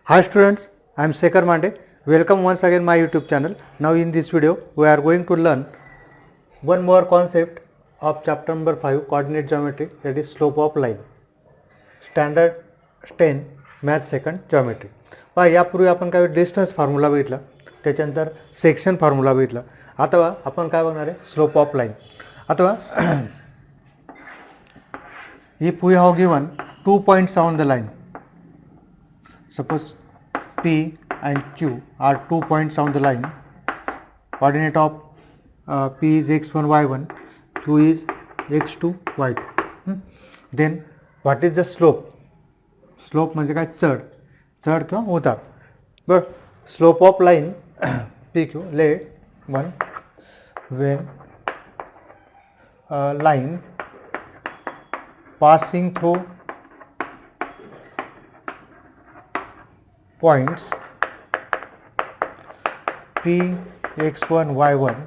Hi students, I am Shekhar Mande. Welcome once again my YouTube channel. Now in this video we are going to learn one more concept of chapter number 5 coordinate geometry, that is slope of line. Standard 10 math second geometry. पहा यापूर्वी आपण काय distance formula बघितला, त्याच्यानंतर section formula बघितला. आता आपण काय बघणार आहे स्लोप ऑफ लाइन. आता if we have given 2 points on the line, suppose P and Q are 2 points on the line, coordinate of P is x1 y1, Q is x2 y2. Then what is the slope? Slope म्हणजे काय चढ किंवा उतार. But slope of line PQ, let one when line passing through points P x1 y1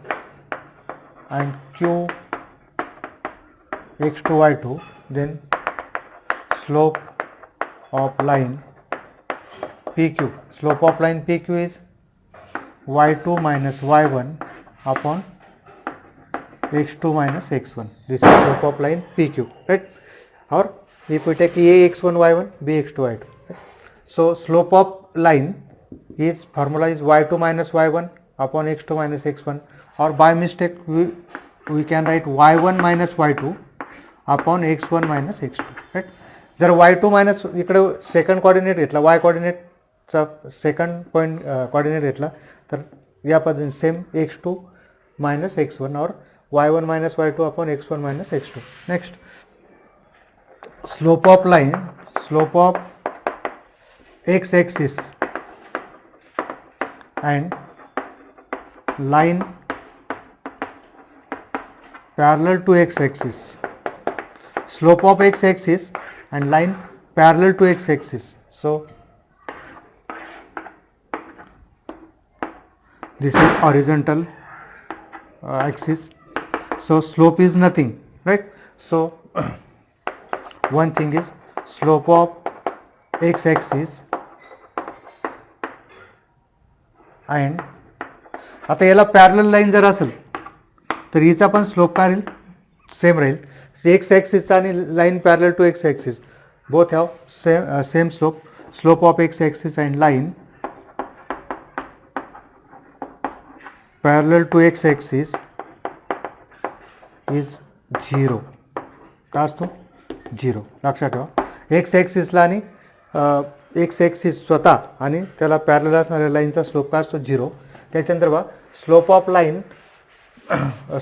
and Q x2 y2, then slope of line PQ, slope of line PQ is y2 minus y1 upon x2 minus x1. This is slope of line PQ, right? Or if we take A x1 y1, B x2 y2. Right? So slope of line is formula is y2 minus y1 upon x2 minus x1, or by mistake we can write y1 minus y2 upon x1 minus x2. Right? जर y2 minus इकडे second coordinate घेतला, y कोऑर्डिनेटचा second point coordinate घेतला, तर या पद्धतीने same x2 minus x1 और y1 minus y2 upon x1 minus x2. Next, slope of line, slope of x axis and line parallel to x axis, slope of x axis and line parallel to x axis. So this is horizontal axis, so slope is nothing, right? So one thing is slope of x axis and आता याला parallel line जर असेल तर हिचा पण slope काय राहील, same राहील. X ॲक्सिसचा आणि line parallel to x axis both have same slope. Slope of x axis and line parallel to x axis is 0. काय असतो 0, लक्षात ठेवा. एक्स ॲक्सिसला आणि एक्स ॲक्सिस स्वतः आणि त्याला पॅरलल असणाऱ्या लाईनचा स्लोप काय असतो 0. त्याच्यानंतर बघा slope of line,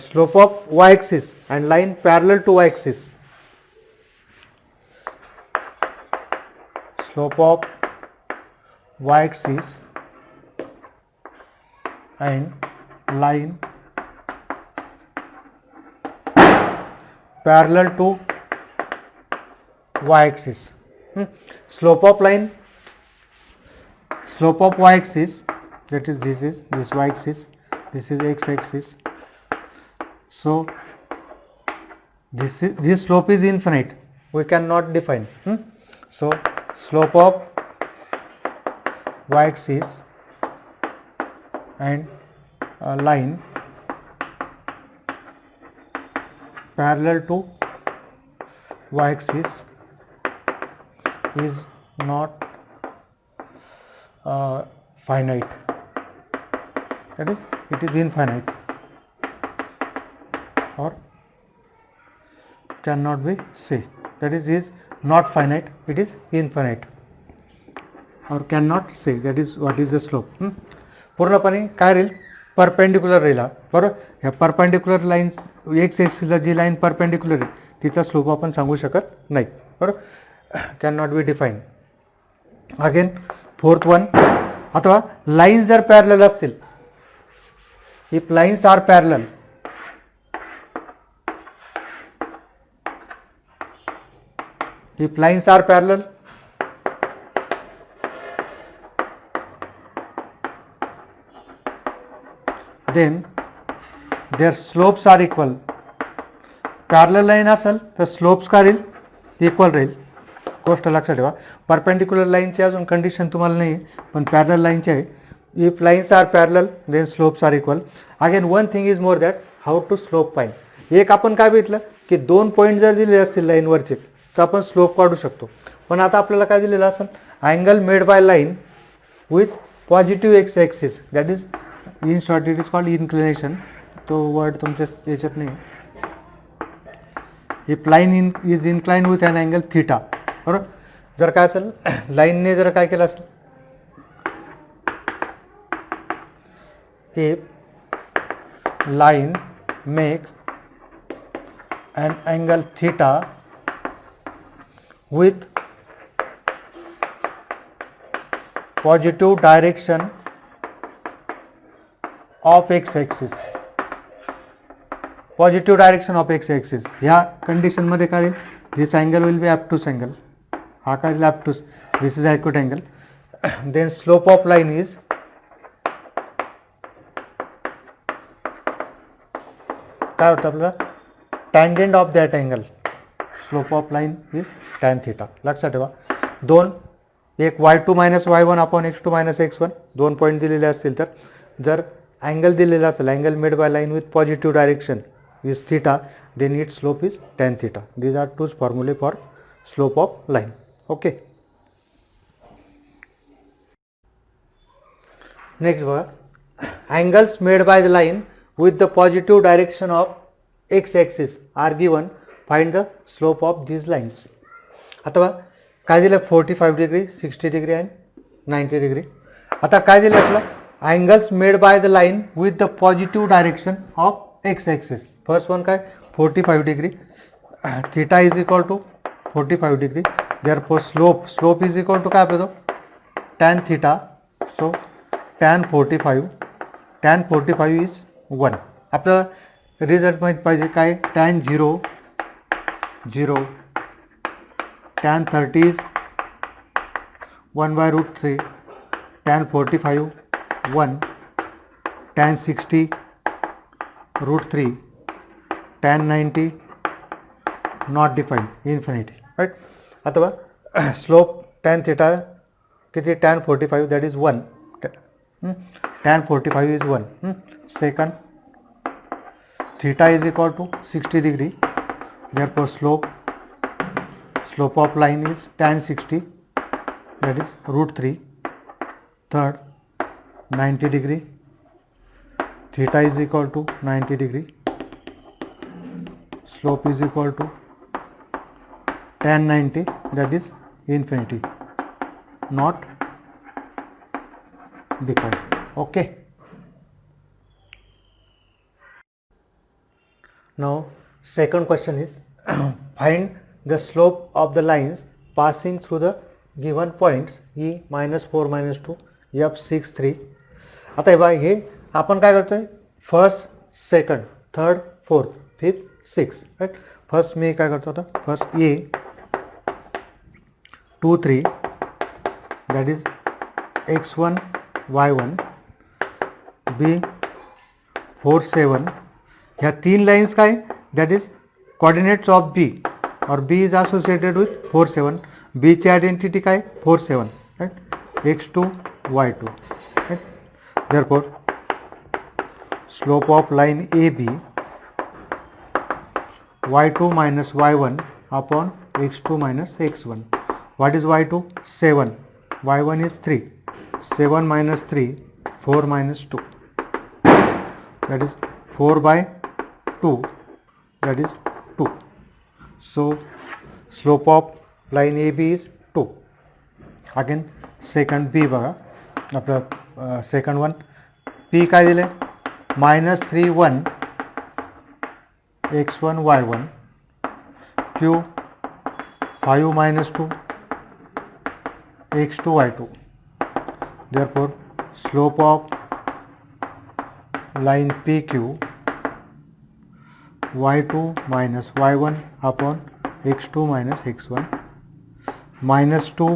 slope of y axis and line parallel to y axis, slope of y axis and line parallel to y axis. Slope of line, slope of y axis, that is this y axis, this is x axis. So this slope is infinite, we cannot define. So slope of y axis and line parallel to y axis is not finite, that is it is infinite or cannot be say, that is not finite, it is infinite or cannot say, that is what is the slope. पूर्णपणे काय राहील, perpendicular राहील. बरोबर, ह्या perpendicular line x ॲक्सिसला जी line perpendicular आहे तिचा slope आपण सांगू शकत नाही. बरोबर, can not be define. Again fourth one, अथवा लाईन जर पॅरलल असतील, if lines are parallel, if lines are parallel, then their slopes are equal. Parallel line असेल तर स्लोप्स काय राहील, इक्वल राहील. गोष्ट लक्षात ठेवा. परपेंडिक्युलर लाईनची अजून कंडिशन तुम्हाला नाही आहे, पण पॅरलल लाईनची आहे. If lines are parallel then slopes are equal. Again one thing is more that how to slope find. एक आपण काय बघितलं की 2 पॉईंट जर दिले असतील लाईनवरचे तर आपण स्लोप काढू शकतो. पण आता आपल्याला काय दिलेलं असेल, angle made by line with positive x axis, that is in short it is called inclination. तो वर्ड तुमच्या याच्यात नाही. If line is incline with an angle theta, बरोबर. जर काय असेल लाईनने जर काय केलं असेल, if line make an angle theta with positive direction of x axis, positive direction of x axis. ह्या कंडिशन मध्ये काय होईल, this angle will be obtuse angle. हा काय obtuse, this is acute angle. Then slope of line is काय होतं आपल्याला, tangent of that angle. Slope of line is tan theta. लक्षात ठेवा. दोन, एक y2 minus y1 upon x2 minus x1, 2 point दिलेले असतील तर जर अँगल दिलेला असेल, angle made by line with positive direction is theta, then it slope is tan theta. These are two फॉर्म्युले for slope of line. Okay. Next बघा, angles made by the line with the positive direction of x axis are given, find the slope of these lines. आता बघा काय दिलं, 45 degree, 60 degree and 90 degree. आता काय दिलं आपलं, angles made by the line with the positive direction of x axis. First one काय 45 degree, theta is equal to 45 degree. Therefore slope is equal to काय आपलं तो tan theta. So tan 45 is 1. आपल्याला result माहीत पाहिजे काय, tan 0 0, tan 30 is 1/√3, tan 45 1, tan 60 √3, tan 90 not defined, infinity, right. आता बघा स्लोप tan थिटा किती, tan 45 that is 1, tan 45 is 1. Second, theta is equal to 60 degree, therefore slope of line is tan 60, that is √3. Third, 90 degree, theta is equal to 90 degree, slope is equal to tan 90, that is infinity, not defined. Okay. Now second question is find the slope of the lines passing through the given points E -4 -2 F 6 3. आता हे आपण काय करतोय, first second third fourth fifth six, right. First मी काय करतो आता, first A 2 3 that is x1 y1, B 4 7. ह्या 3 लाईन्स काय, that is coordinates of B, और B is associated with 4 7. B ची आयडेंटिटी काय 4 7, right. x2 y2, right. Therefore slope of line AB y2 minus y1 upon x2 minus x1. What is y2? 7. y1 is 3. 7 minus 3, 4 minus 2. That is 4 by 2. That is 2. So slope of line AB is 2. Again second B बघा, आपलं second one P काय दिले, -3 1 x1 y1, Q 5 minus 2 x2 y2. Therefore slope of line PQ y2 minus y1 upon x2 minus x1, -2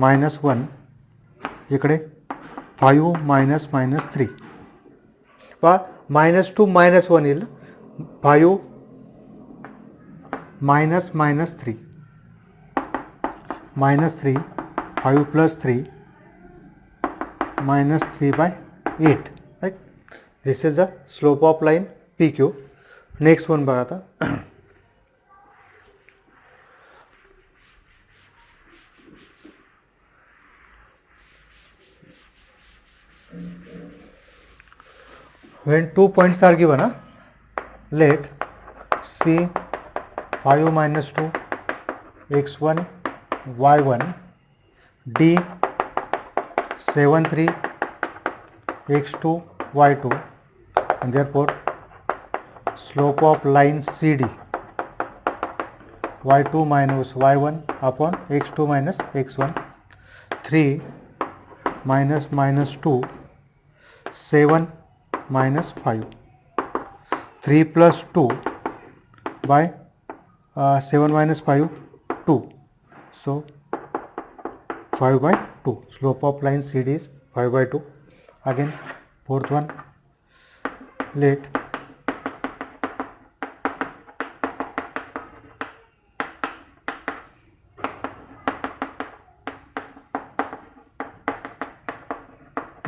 minus 1 इकडे 5 minus minus 3 पहा, -2 minus 1 येईल, 5 minus minus 3. -3, 5 + 3 -3/8, right? This is the slope of line PQ. Next one बघा आता. When 2 points are given, let C 5 - 2 x1 y1 D 7 3 x2 y2, and therefore slope of line CD y2 minus y1 upon x2 minus x1, 3 minus 2 7 minus 5, 3 plus 2 by 7 minus 5 2, so 5/2. Slope of line CD is 5/2. Again fourth one, let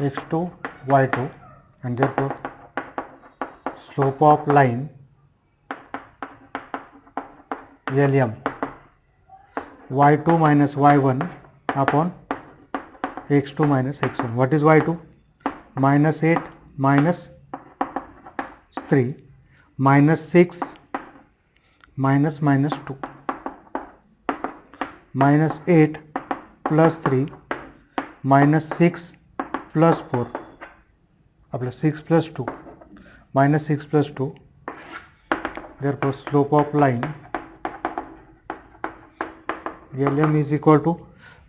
x2 y2, and therefore slope of line LM y2 minus y1 upon x2 minus x1. What is y2? -8 minus 3 -6 minus 2 -8 plus 3 -6 plus 4 आपलं 6 plus 2 -6 plus 2. Therefore slope of line LM is equal to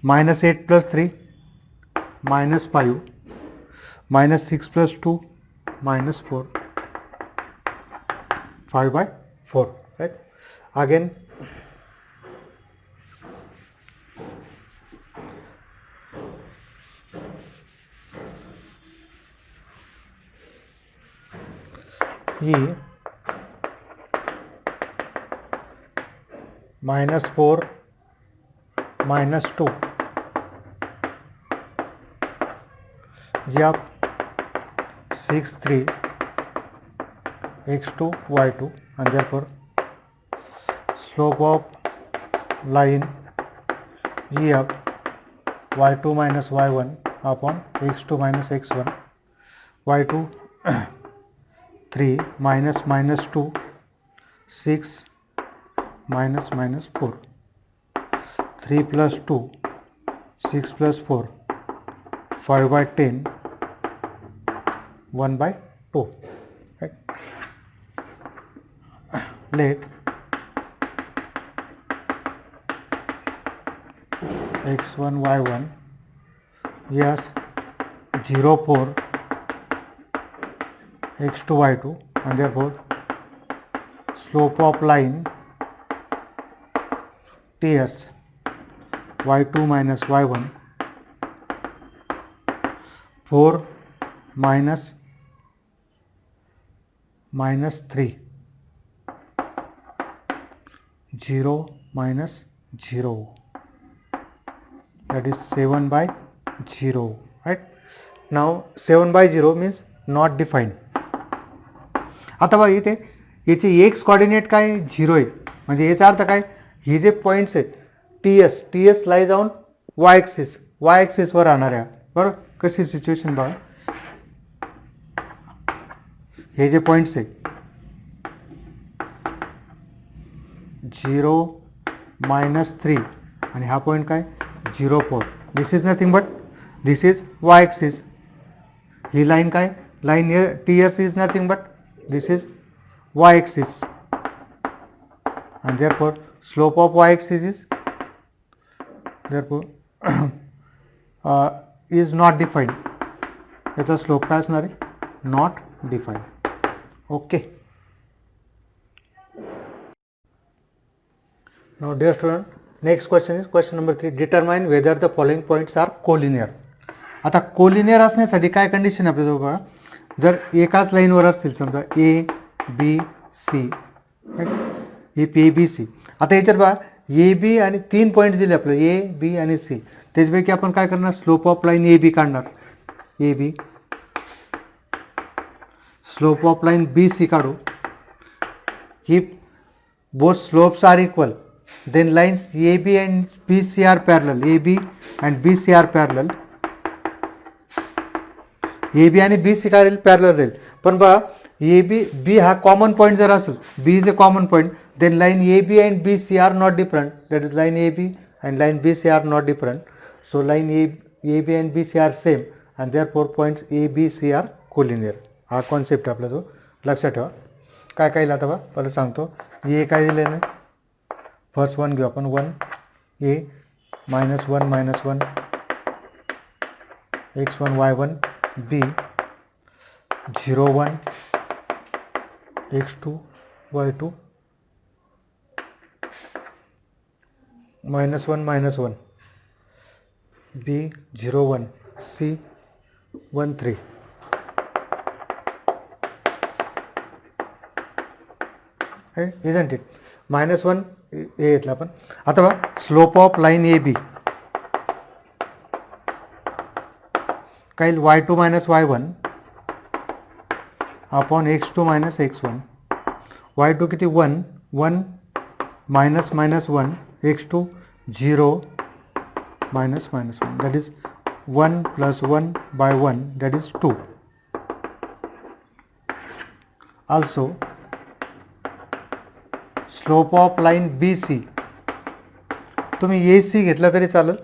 -8 plus 3 -5 -6 plus 2 -4, 5/4, right? Again E -4 -2 या 6 3 x2 y2, and therefore slope of line EF y2 minus y1 upon x2 minus x1, y2 3 minus 2 6 minus 4, 3 plus 2 6 plus 4 5/10, 1/2, right? Let x1 y1 yes 0 4 x2 y2, and therefore slope of line TS y2 minus y1 4 minus 3 0 minus 0, that is 7/0, right? Now 7/0 means not defined. आता बघा इथे याचे x coordinate काय 0 आहे, म्हणजे याचा अर्थ काय, हे जे पॉइंट्स आहेत TS lies on y axis वर राहणार आहे, बरोबर? कशी सिच्युएशन बघा, हे जे पॉइंट्स आहे 0 -3 आणि हा पॉइंट काय 0 4, this is nothing but this is y axis. ही लाईन काय, line TS is nothing but this is y-axis, and therefore slope of y-axis is is not defined. याचा स्लोप काय असणार आहे, not defined. Okay. Now dear student, next question is question number 3. Determine whether the following points are collinear. आता collinear असण्यासाठी काय condition आपल्याजवळ बघा, जर एकाच लाईनवर असतील, समजा ए बी सी, ही पी बी सी. आता याच्यात बघा ए बी आणि 3 पॉईंट दिले आपल्याला ए बी आणि सी, त्याच्यापैकी आपण काय करणार, slope of line A B काढणार, A B, slope of line B C काढू. If both slopes are equal then lines AB and BC are parallel, AB and BC are parallel, AB आणि BC काय राहील, parallel राहील. पण बघा AB B हा common point जर असेल, B is a common point, then line AB and BC are not different, that is line AB and line BC are not different, so line AB and BC are same and therefore points ABC are collinear. हा concept आपला तो लक्षात ठेवा. काय काय आता बघा परत सांगतो. ए काय दिले ना, फर्स्ट वन घेऊ आपण, 1 ए -1 -1 x1 y1 b 0 1 x2 y2 -1 -1 b 0 1 c 1 3. isn't it, -1 ए घेतला आपण. आता बघा slope of line A B काय, y2 - y1 upon x2 - x1, y2 किती 1 1 -1 x2 0 -1, that is 1 + 1 by 1, that is 2. also slope of line B C, तुम्ही A सी घेतला तरी चालेल,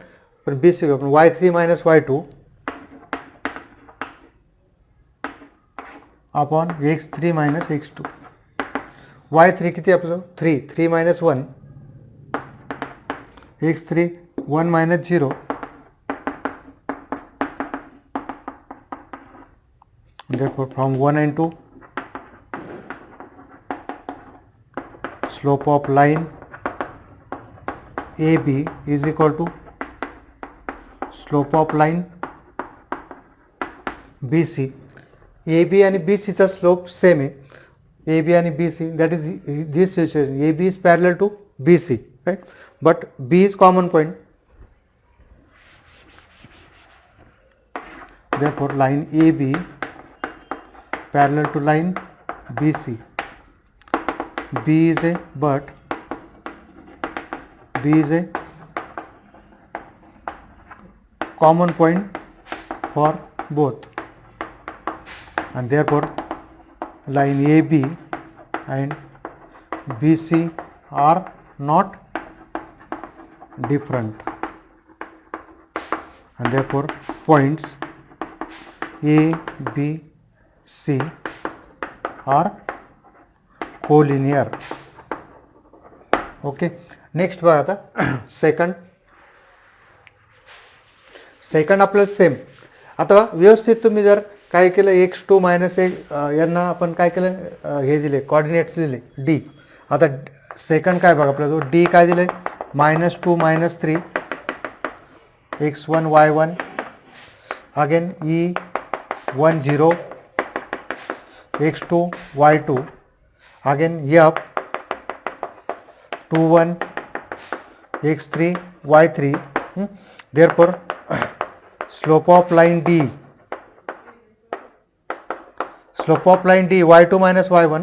पण बी सी घेऊ आपण, y3 - y2 upon x3 - x2, y3 किती आपलं 3 3 - 1 x3 1 - 0, therefore from 1 and 2 slope of line AB is equal to slope of line BC. AB आणि BC चा स्लोप सेम आहे, AB आणि BC, that is this situation, AB is parallel to BC, right, but B is common point, therefore line AB parallel to line BC, B is a common point for both, and therefore line AB and BC are not different, and therefore points A, B, C are collinear. Okay, next बघा आता second आपल्याला same. आता व्यवस्थित तुम्ही जर काय केलं, x2 - 1 यांना आपण काय केलं, हे दिले कॉर्डिनेट्स दिले d. आता सेकंड काय बघा आपल्याला, d काय दिले, -2 - 3 x1 y1 again e1 0 x2 y2 again f 2 1 x3 y3. Therefore slope of line D y2 - y1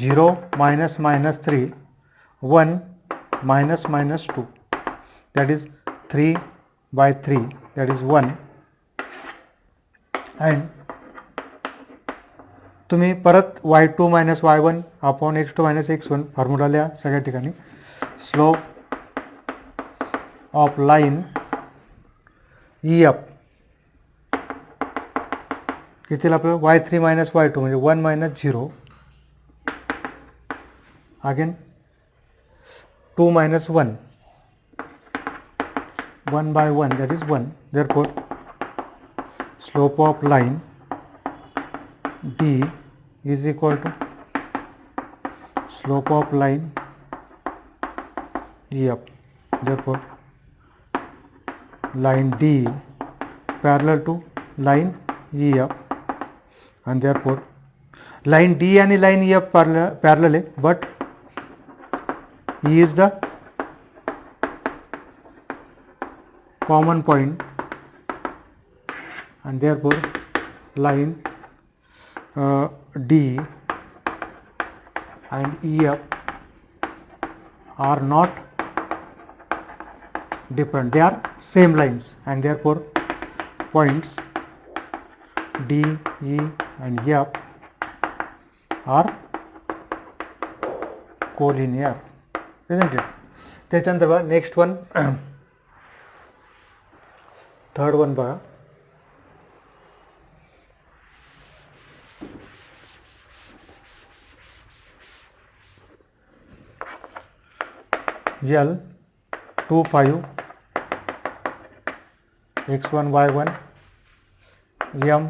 0 -3 1 -2, that is 3 by 3, that is 1. and तुम्ही परत y2 - y1 upon x2 - x1 formula लिहा सगळ्या ठिकाणी. स्लोप ऑफ लाईन EF किती आपलं, y3 - y2 म्हणजे 1 - 0 again 2 - 1 1 by 1, that is 1. therefore slope of line D is equal to slope of line EF. therefore line D parallel to line EF, and therefore line D and line EF parallel, but E is the common point, and therefore line D and EF are not different, they are same lines, and therefore points D, E and F are collinear, isn't it? त्याच्यानंतर बघा next one, third one बघा, L 2 5 x1 y1 M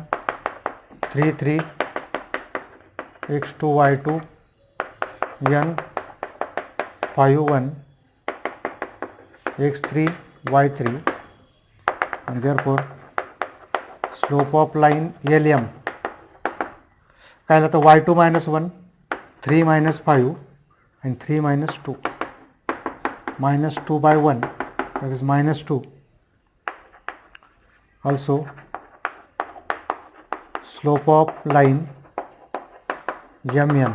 3 3 x2 y2 N 5 1 x3 y3, and therefore slope of line LM काय झालं, y2 minus 1, 3 minus 5 and 3 minus 2, minus 2 by 1, that is minus 2. Also slope of line MN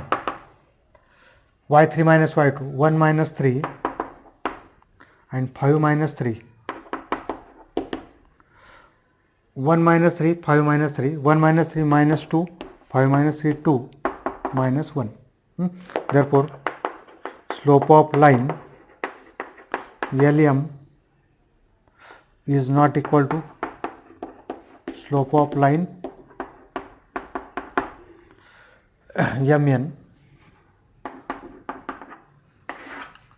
y3 minus y2, 1 minus 3 and 5 minus 3, 1 minus 3, 5 minus 3, 1 minus 3 minus 2, 5 minus 3 2 minus 1. Therefore slope of line LM is not equal to slope of line MN,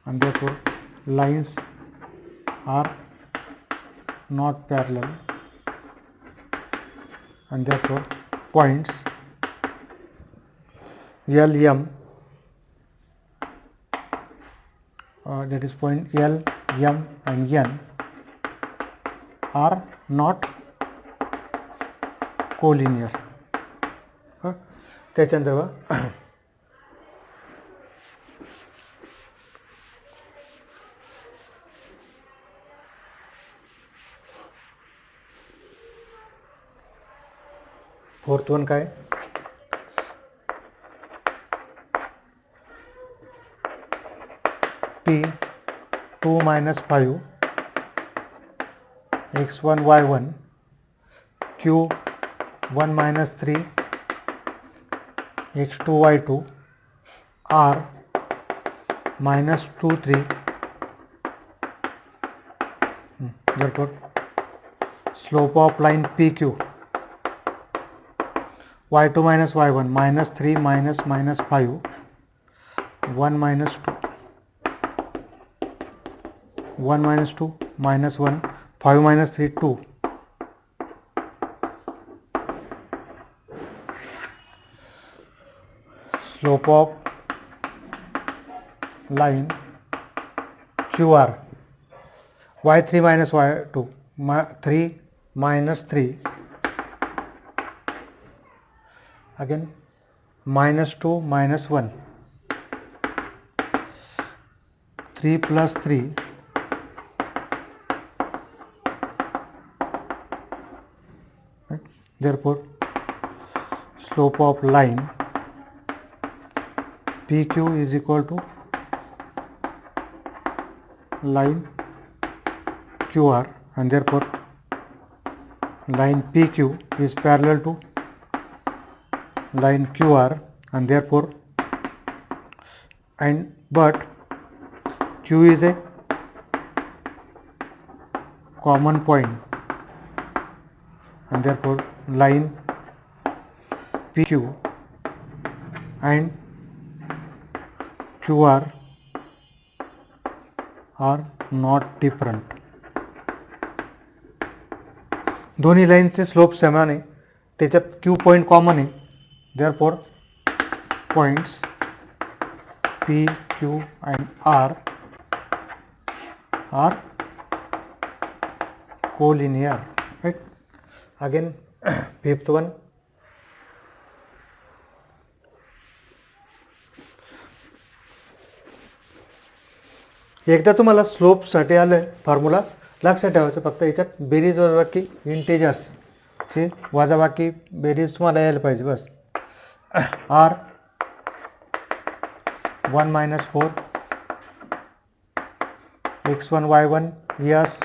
and therefore lines are not parallel, and therefore points LM, that is point L, M and N are not collinear. त्याच्यानंतर fourth one काय, P 2 minus 5 x1 y1 Q 1 minus 3 x2 y2 R minus 2 3. Therefore slope of line PQ y2 minus y1 minus 3 minus minus 5 1 minus 2, 1 minus 2 minus 1 5 minus 3 2. Slope of line QR y3 minus y2 3 minus 3 again minus 2 minus 1 3 plus 3 right? Therefore slope of line PQ is equal to line QR, and therefore line PQ is parallel to line QR, and therefore but Q is a common point, and therefore line PQ and QR are not different. दोन्ही लाईनचे slope समान आहे, त्याच्यात Q point common आहे, therefore points P, Q and R are collinear, right? Again fifth one, एकदा तुम्हाला slope साठी आलं formula लक्षात ठेवायचं फक्त याच्यात बेरीज वजाबाकी इंटेजर्सची वजाबाकी बेरीज तुम्हाला यायला पाहिजे बस. R 1 - 4 x1 y1 yes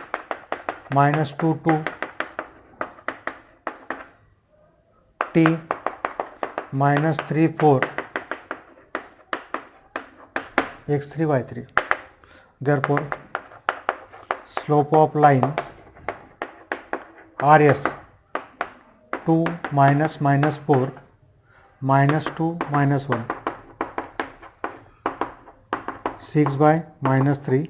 -2 2 t -3 4 x3 y3. Therefore slope of line RS 2 minus minus 4 minus 2 minus 1 6 by minus 3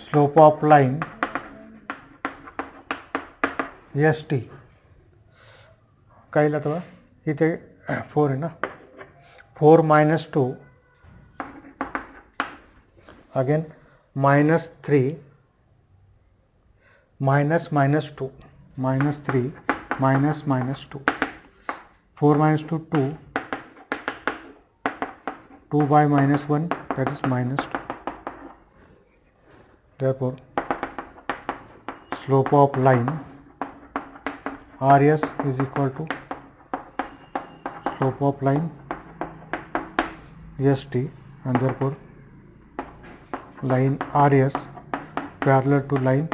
slope of line ST काय तो इथे 4 है ना 4 minus 2 again minus 3 minus minus 2 minus 3 minus minus 2 4 minus 2 2 2 by minus 1 that is minus 2. Therefore slope of line RS is equal to slope of line ST and therefore line RS parallel to line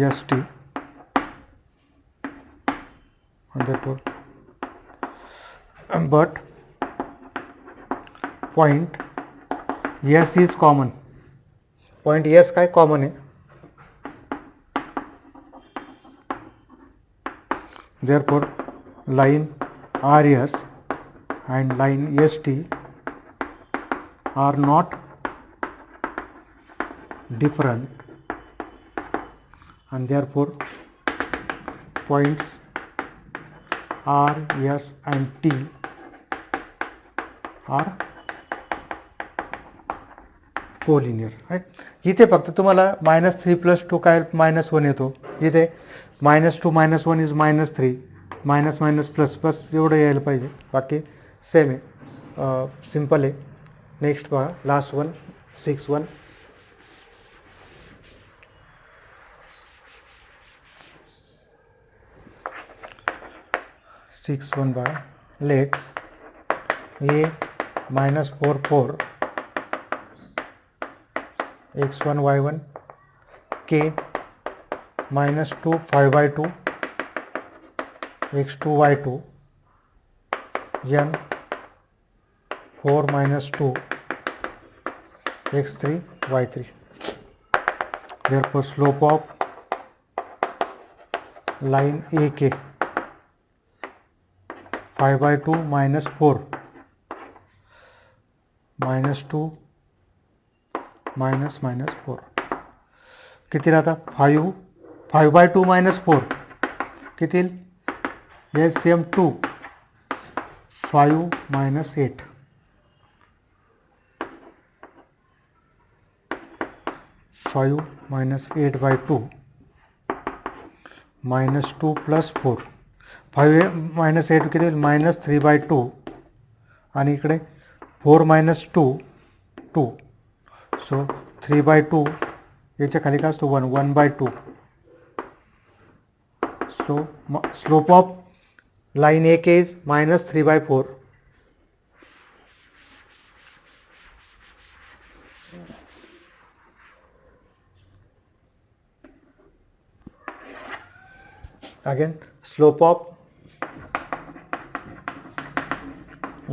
ST and therefore but point S is common. Point S का common है. Therefore line RS and line ST are not different and therefore points R, S and T are collinear. Right. इथे फक्त तुम्हाला -3 + 2 काय -1 येतो. इथे -2 - 1 is -3 minus minus plus plus एवढं यायला पाहिजे. बाकी सेम आहे, सिम्पल आहे. नेक्स्ट पहा लास्ट वन 6-1. बघा late a -4 4 x1 y1 k -2 5/2 x2 y2 n 4 - 2 x3 y3. Therefore slope of line AK 5/2 - 4 -2 -4 किती राहता 5/2 - 4 किती LCM 2 5 - 8 5 - 8/2 -2 + 4 5 - 8 किती -3/2 आणि इकडे 4 - 2 2 सो 3/2 याच्या खाली काय असतो 1 1/2. सो slope of line AK is -3/4. Again slope of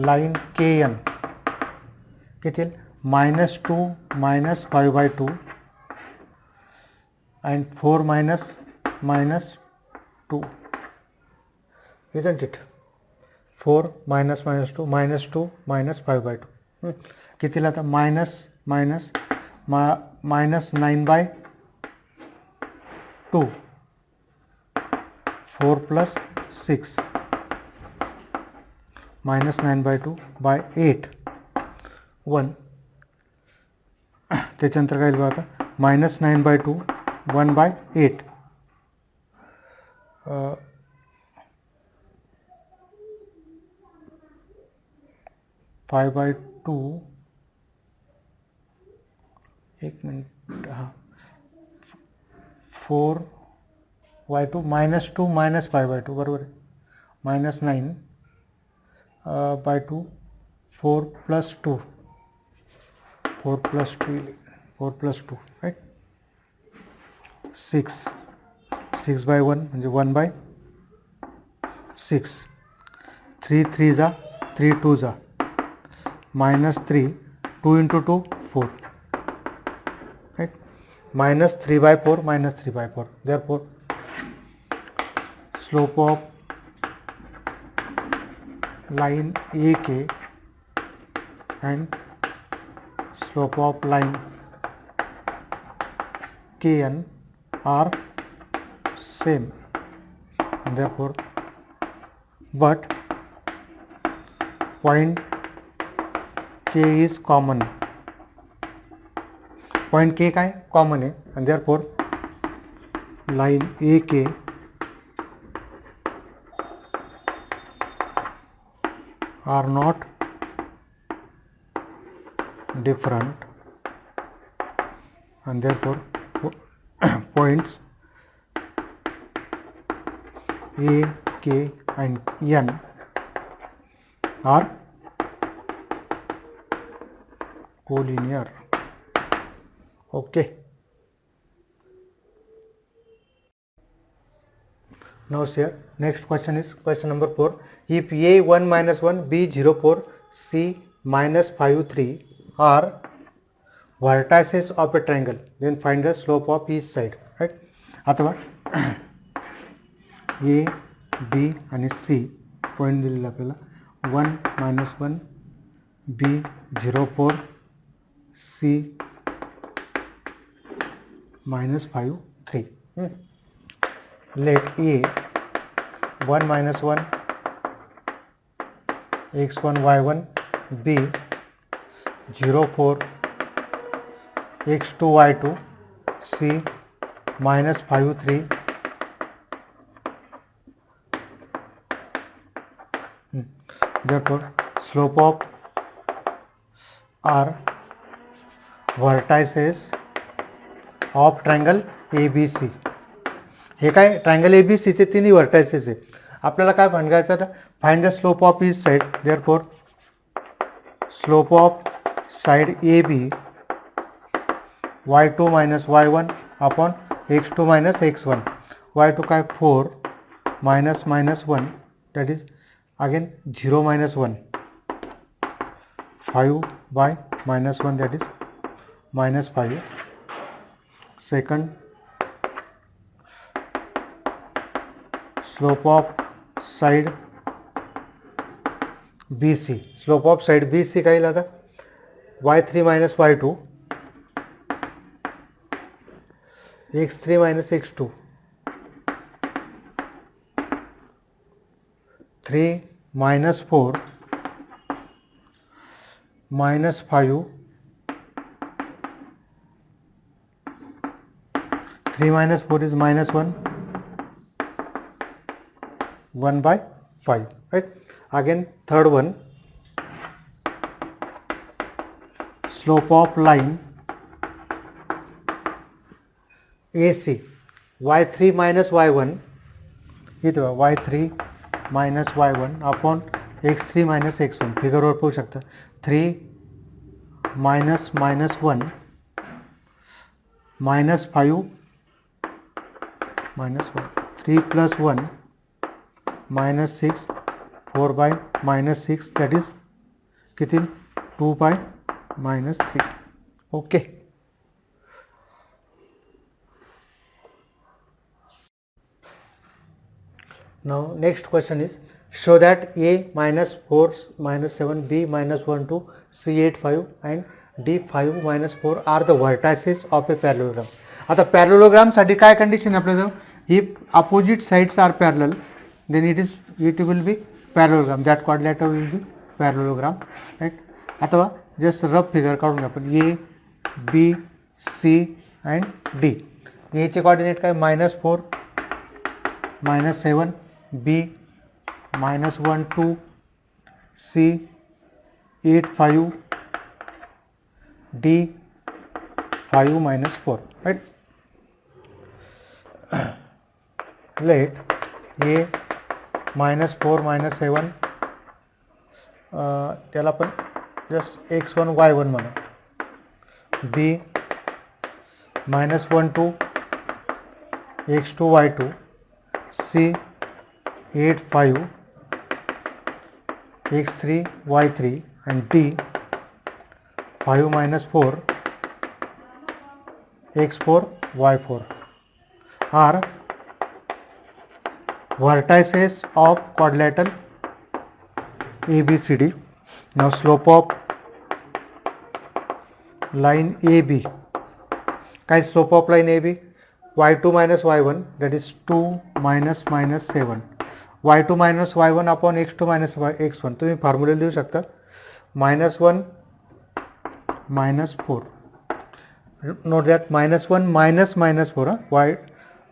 line KN किती -2 - 5/2 and 4 - 2, isn't it? 4 - -2 -2 - 5/2 किती लाता -9/2 4 + 6 -9/2/8 1 त्याच्यानंतर काय बघा आता -9/2 1/8 5/2 एक मिनिट, हां 4y2 -2 -5/2 बरोबर आहे, -9/2 4 + 2 4 + 2 राईट, 6/1 म्हणजे 1/6, 3 3 जा 3 2 जा -3, 2 × 2 4 right, -3/4 -3/4. Therefore slope of line AK and slope of line KN are same, and therefore but point K is common. Point K काय common आहे, and therefore line AK are not different, and therefore points A, K and N are collinear. Okay. Now here next question is question number 4. If A 1 - 1, B 0 4, C -5 3 are vertices of a triangle, then find the slope of each side. Right? अथवा A, B आणि C point दिलेला आपल्याला 1 - 1, B 0 4, C -5 3. Let A 1 - 1 x1 y1, B 0 4 x2 y2, C -5 3. Therefore slope of are vertices of triangle ABC. हे काय triangle ABC चे तिन्ही vertices आहे. आपल्याला काय सांगायचं आता, find the slope of each side. Therefore slope of side AB y2 - y1 upon x2 - x1. y2 काय 4 -1 that is again 0 - 1, 5/-1 that is -5. Second, slope of side BC. Slope of side BC काय लिहिला था, y3 - y2, x3 - x2, 3 - 4 -5, 3 - 4 is -1, 1/5. Right? Again third one, slope of line AC y3 - y1, इथे y3 - y1 upon x3 - x1. फिगरवर पाहू शकता 3 - -1 -5 -1, 3 + 1 -6, 4/-6 that is किती 2/-3. Okay. Now next question is, show that A -4 -7, B -1 2, C 8 5 and D 5 -4 are the vertices of a parallelogram. आता parallelogram साठी काय condition आपल्याला, if opposite sides are parallel then it will be parallelogram, that quadrilateral will be parallelogram. Right? अथवा just rough figure काढून आपण A, B, C and D. A चे coordinate काय -4 -7, B -1 2, C 8 5, D 5 minus 4, right? Let A minus 4 minus 7 त्याला आपण just x1 y1 म्हणू, B minus 1 2 x2 y2, C 8 5 x3 y3 and D 5 minus 4 x4 y4 are vertices of quadrilateral ABCD. Now slope of line AB. काय slope of line AB? y2 minus y1, that is 2 minus minus 7. y2 minus y1 upon x2 minus x1. तुम्ही formula लिहू शकता, minus 1 minus 4. Note that minus 1 minus minus 4, y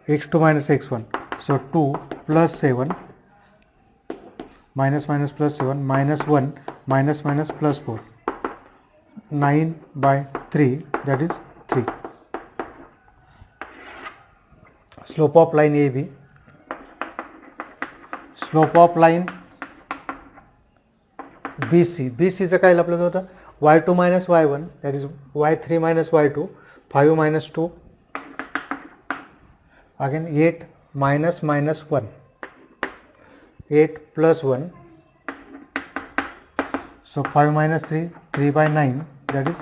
x2 minus x1. So 2 plus 7 minus minus plus 7 minus 1 minus minus plus 4, 9 by 3, that is 3. Slope of line AB. Slope of line BC. BC चं काय आपल्याला होतं, y2 minus y1, that is y3 minus y2, 5 minus 2, again 8 minus minus 1, 8 plus 1, so 5 minus 3, 3 by 9, that is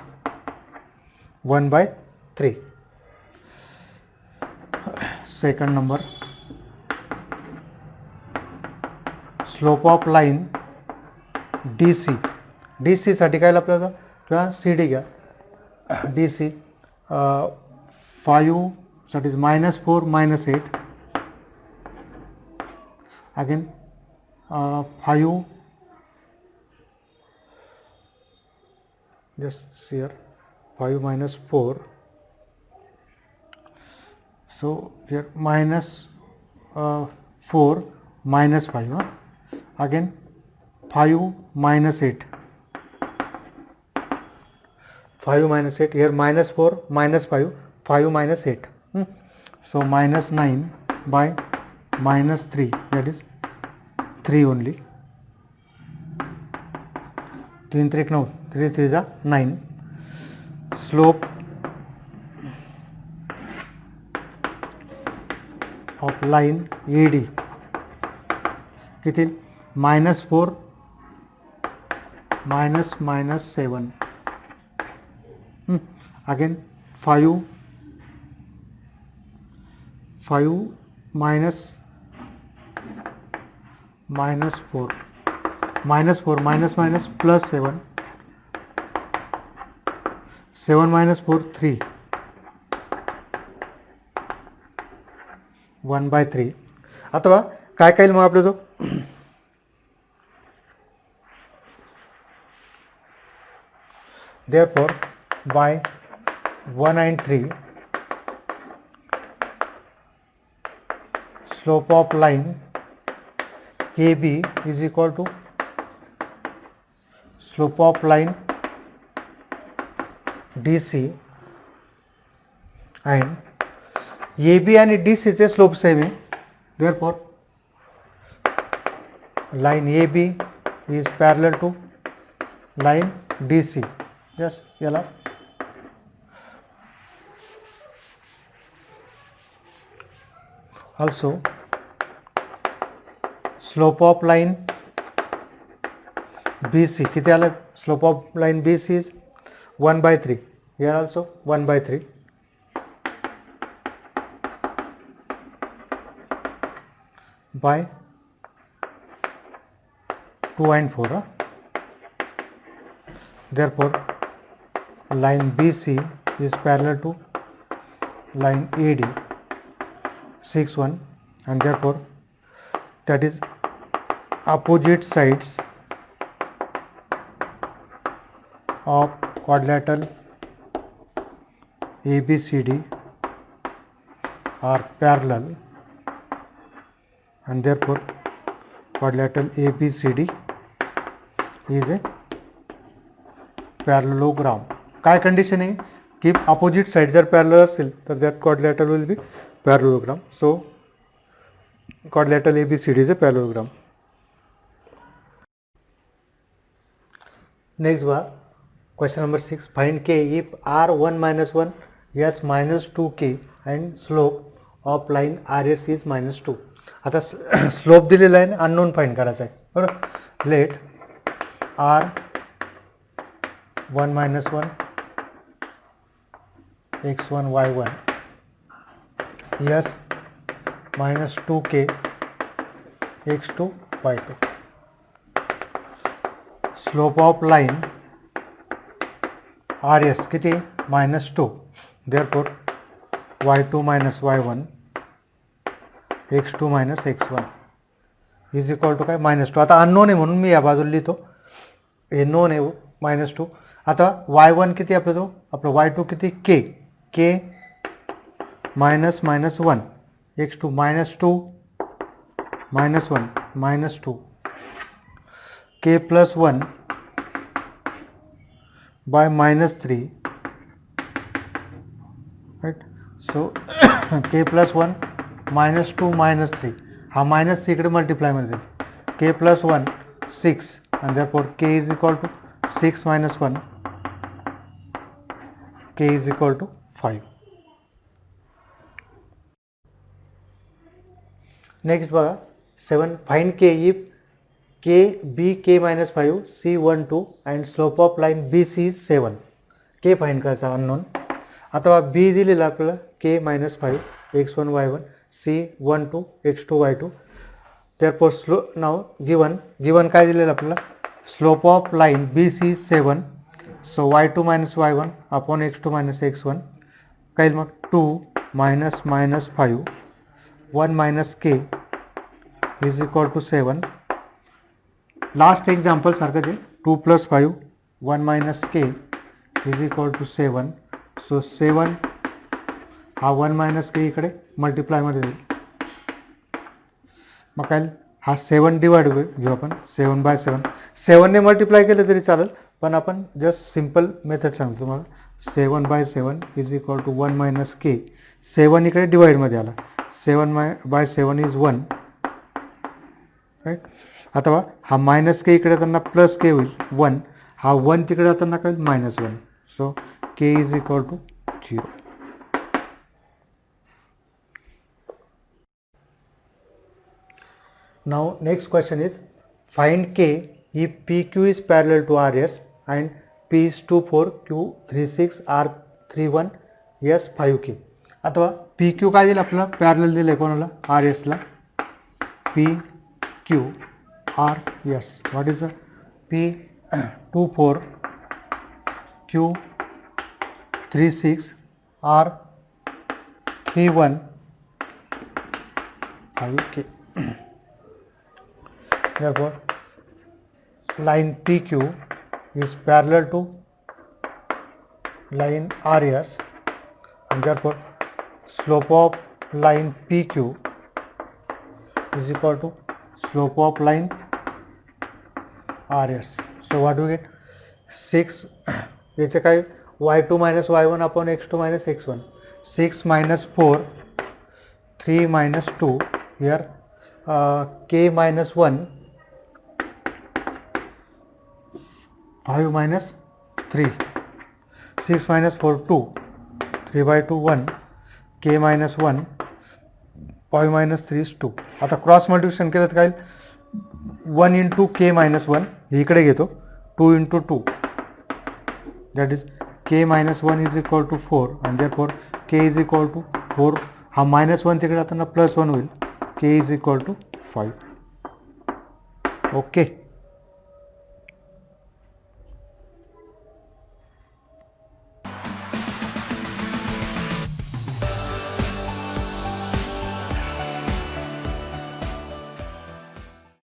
1 by 3. Second number, slope of line DC. DC साठी काय आपल्याला किंवा CD घ्या, DC 5, that is minus 4 minus 8, again 5, just here 5 minus 4, so here minus 4 minus 5, again 5 minus 8, 5 minus 8, here minus 4 minus 5, 5 minus 8, so minus 9 by minus 3, that is 3 only, 3 3 9, 3 3 is 9. Slope of line AD किती, minus 4 minus minus 7, again 5 minus minus 4, minus 4 minus minus plus 7, 7 minus 4 3, 1 by 3. अथवा काय काय मग आपलं तो therefore by 1 and 3 slope of line AB is equal to slope of line DC and AB आणि DC चे slope same आहे, therefore line AB is parallel to line DC. Yes, याला also slope of line BC किती आलं, slope of line BC is 1 by 3, here also 1 by 3, by 2 and 4, therefore line BC is parallel to line AD 6 1, and therefore that is opposite sides of quadrilateral ABCD are parallel, and therefore quadrilateral ABCD is a parallelogram. काय condition आहे, की opposite side जर parallel असेल तर that quadrilateral will be parallelogram. So quadrilateral ABCD is a parallelogram. Next बघा question number 6. Find K if R1 minus 1 S minus 2K and slope of line RS is minus 2. आता slope दिलेला आहे, unknown find करायचा आहे बरोबर. Let R1 minus 1 x1 y1 S minus 2K x2 y2. Slope of line RS किती -2. Therefore y2 minus y1 x2 minus x1 is equal to काय -2. आता unknown आहे म्हणून मी या बाजूला लिहितो, हे नोन आहे -2. आता y1 किती आपलं तो आपलं y2 किती k minus -1 x2 -2 -1 -2 k plus 1 by -3, right. So k plus 1 -2 -3 हा -3 इकडे मल्टिप्लाय मध्ये जाईल. k plus 1 6 and therefore k is equal to 6 minus 1, k is equal to 5. Next बघा 7. Find K if K B K minus 5 C 1 2 and slope of line BC is 7. K find करायचा unknown. आता B दिलेला आपल्याला K minus 5 x1 y1 C 1 2 x2 y2. therefore now given काय दिलेलं आपल्याला slope of line BC is 7. so y2 minus y1 upon x2 minus x1 काय मग 2 minus -5 1 minus k is equal to 7. Last example सारखं जे 2 plus 5 1 minus k is equal to 7. सो 7 हा 1 minus k इकडे मल्टिप्लायमध्ये जाईल. मग काय हा 7 डिवाइड घेऊ आपण 7/7. 7ने मल्टिप्लाय केलं तरी चालेल, पण आपण जस्ट सिम्पल मेथड सांगतो तुम्हाला. 7/7 is equal to 1 minus k. 7 इकडे डिवाइडमध्ये आला. 7/7 इज 1, राईट. आता बघा हा मायनस के इकडे जाताना प्लस के होईल 1. हा 1 तिकडे जाताना काय -1. So k is equal to 0. Now next question is find K if PQ is parallel to RS and P is 24 Q 36 R 31 S 5K. अथवा PQ काय दिलं आपल्याला पॅरलल दिलं कोणाला RS La PQ R S. what is the P 24 Q 36 R 31 5K. Therefore, line PQ is parallel to line RS and therefore slope of line PQ is equal to slope of line RS. So what do we get? 6 याचे काय y2 minus y1 upon x2 minus x1. 6 minus 4 3 minus 2 here k minus 1 5 minus 3. 6 minus 4 2 3/2 1 k minus 1 5 minus 3 is 2. आता cross multiplication केलं तर काय 1 into k minus 1 हे इकडे घेतो 2 into 2 that is k minus 1 is equal to 4 and therefore k is equal to 4. हा -1 तिकडे जाताना +1 होईल. k is equal to 5. Okay.